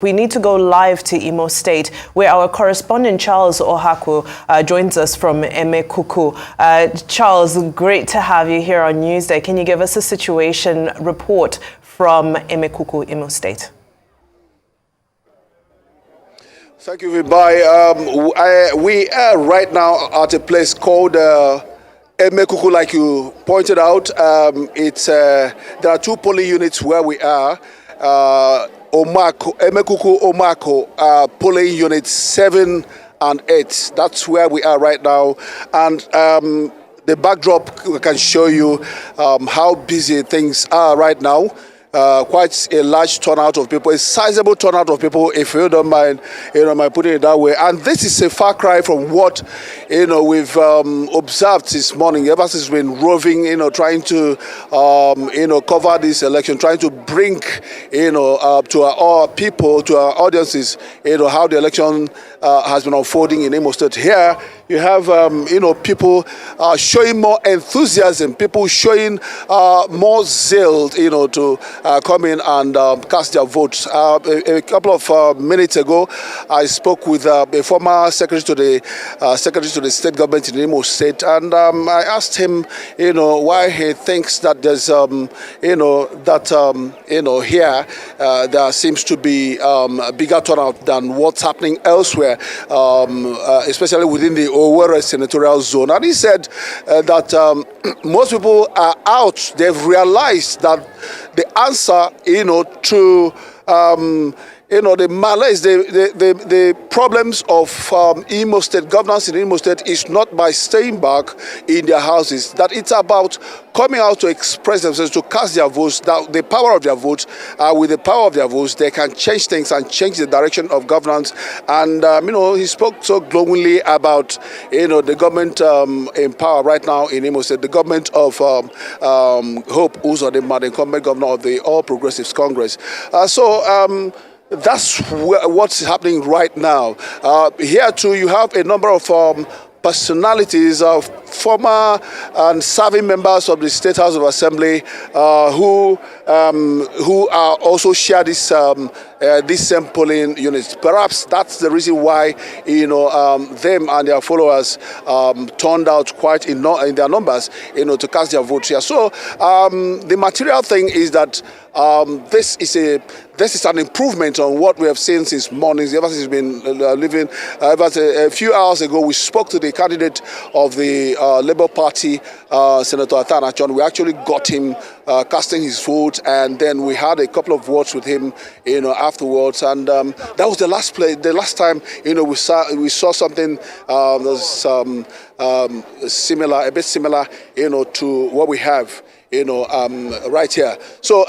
We need to go live to Imo State, where our correspondent Charles Ohaku joins us from Emekuku. Charles, great to have you here on Newsday. Can you give us a situation report from Emekuku, Imo State? Thank you, Vibai. We are right now at a place called Emekuku, like you pointed out. There are two polling units where we are. Emekuku Omako polling units 7 and 8. That's where we are right now. And the backdrop can show you how busy things are right now. Quite a large turnout of people, a sizable turnout of people, if you don't mind, my putting it that way. And this is a far cry from what, we've observed this morning. Ever since we've been roving, trying to, cover this election, trying to bring, to our people, to our audiences, how the election has been unfolding in Imo State. Here, you have, people showing more enthusiasm, people showing more zeal, to come in and cast their votes. A couple of minutes ago, I spoke with a former secretary to the state government in Imo State, and I asked him, why he thinks that there's, here there seems to be a bigger turnout than what's happening elsewhere, especially within the Owerri senatorial zone. And he said that most people are out. They've realized that the answer, to the malaise, the problems of Imo State, governance in Imo State is not by staying back in their houses, that it's about coming out to express themselves, to cast their votes, that the power of their votes, with the power of their votes, they can change things and change the direction of governance. And, he spoke so glowingly about, the government in power right now in Imo State, the government of Hope Uzodinma, the incumbent governor of the All Progressives Congress. That's what's happening right now. Here too, you have a number of personalities of former and serving members of the State House of Assembly who are also share this same polling units. Perhaps that's the reason why them and their followers turned out quite in their numbers to cast their votes here. So the material thing is that this is an improvement on what we have seen since morning. Ever since we've been living. A few hours ago, we spoke to the candidate of the Labour Party, Senator Athana John. We actually got him casting his vote, and then we had a couple of words with him, afterwards. And that was the last time, we saw something that was similar, a bit similar, to what we have, right here. So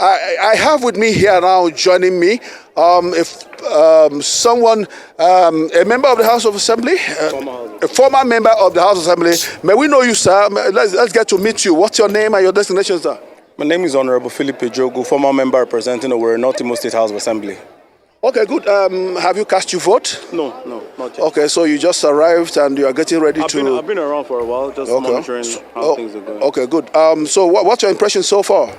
I have with me here now, joining me, someone, a member of the House of Assembly, a former member of the House of Assembly. May we know you, sir? Let's get to meet you. What's your name and your destination, sir? My name is Honorable Philip Ejogu, former member representing Owerri North Imo State House of Assembly. Okay, good. Have you cast your vote? No, not yet. Okay, so you just arrived and you are getting ready I've been around for a while, just monitoring how things are going. Okay, good. So what's your impression so far?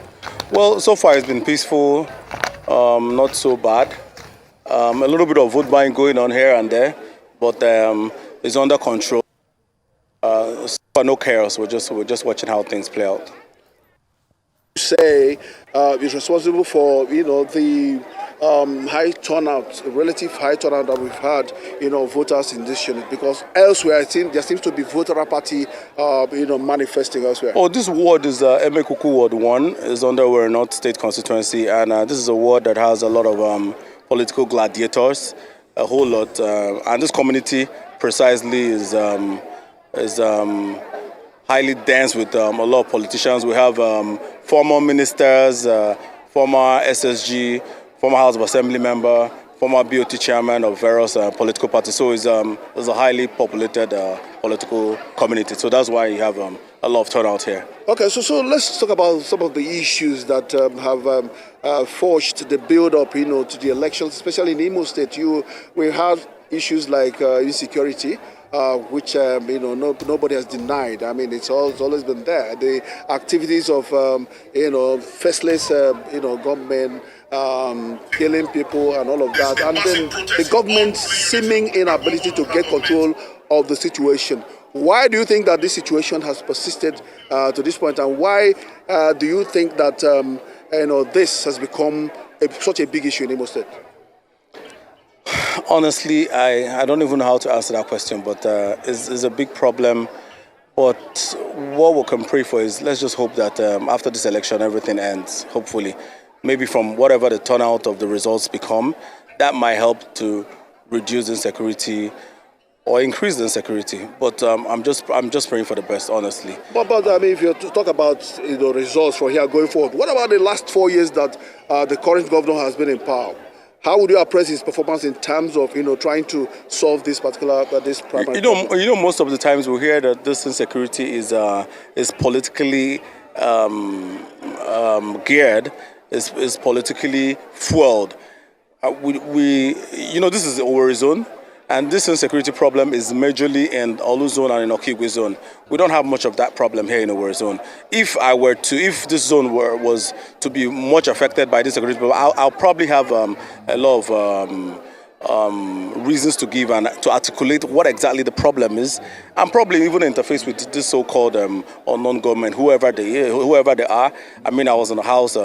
Well, so far it's been peaceful, not so bad. A little bit of vote buying going on here and there, but it's under control. So far, no chaos. We're just watching how things play out. Say is responsible for the high turnout, relative high turnout that we've had, voters in this unit, because elsewhere I think there seems to be voter apathy, manifesting elsewhere. Oh, this ward is Emekuku Ward 1, is under Owerri North State constituency, and this is a ward that has a lot of political gladiators, a whole lot, and this community precisely is highly dense with a lot of politicians. We have former ministers, former SSG, former House of Assembly member, former BOT chairman of various political parties. So it's a highly populated political community. So that's why you have a lot of turnout here. Okay, so let's talk about some of the issues that have forged the build-up, to the elections, especially in Imo State. We had issues like insecurity. which nobody has denied. I mean, it's always been there. The activities of faceless government, killing people and all of that, and then the government's seeming inability to get control of the situation. Why do you think that this situation has persisted to this point, and why do you think that this has become such a big issue in Imo State? Honestly, I don't even know how to answer that question, but it's a big problem. But what we can pray for is, let's just hope that after this election, everything ends, hopefully. Maybe from whatever the turnout of the results become, that might help to reduce insecurity or increase the insecurity. But I'm just praying for the best, honestly. But I mean, if you talk about results from here going forward, what about the last 4 years that the current governor has been in power? How would you appraise his performance in terms of trying to solve this particular this primary problem? Most of the times we hear that this insecurity is politically geared, is politically fueled. This is the Owerri zone, and this insecurity problem is majorly in Olu zone and in Okigwe zone. We don't have much of that problem here in Owerri zone. If this zone was to be much affected by this insecurity problem, I'll probably have a lot of reasons to give and to articulate what exactly the problem is, and probably even interface with this so-called unknown government, whoever they are. I mean, I was in the house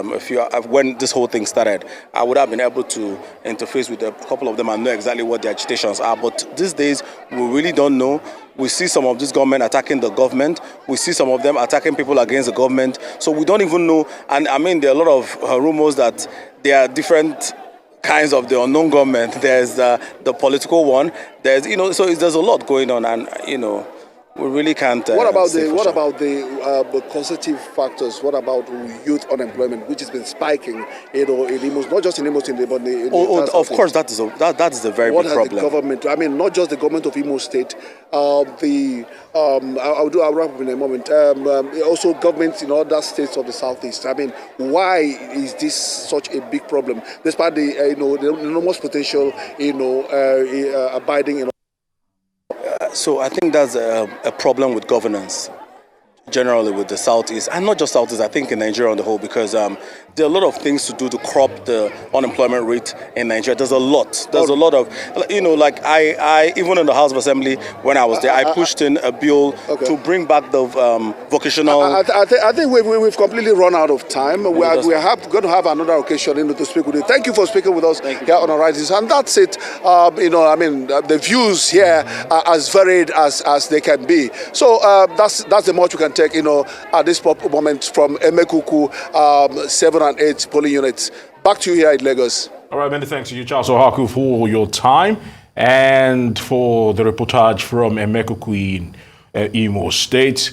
when this whole thing started. I would have been able to interface with a couple of them and know exactly what the agitations are. But these days, we really don't know. We see some of this government attacking the government. We see some of them attacking people against the government. So we don't even know. And I mean, there are a lot of rumors that there are different kinds of the unknown government. There's the political one. There's so there's a lot going on, and we really can't. What about the causative factors? What about youth unemployment, which has been spiking? In Imo, not just in Imo State, but of course, that is a very big problem. What has the government? I mean, not just the government of Imo State. I'll wrap up in a moment. Also, governments in other states of the southeast. I mean, why is this such a big problem, despite the enormous potential abiding in? So I think that's a problem with governance, generally with the Southeast, and not just Southeast, I think in Nigeria on the whole, because there are a lot of things to do to crop the unemployment rate in Nigeria. There's a lot. There's a lot of, like I even in the House of Assembly, when I was there, I pushed in a bill to bring back the vocational... I think we've completely run out of time. We are going to have another occasion to speak with you. Thank you for speaking with us here on Horizons. And that's it. The views here are as varied as they can be. So that's the much we can take, at this moment from Emekuku 7 and 8 polling units. Back to you here in Lagos. All right, many thanks to you, Charles Ohaku, for your time and for the reportage from Emekuku in Imo State.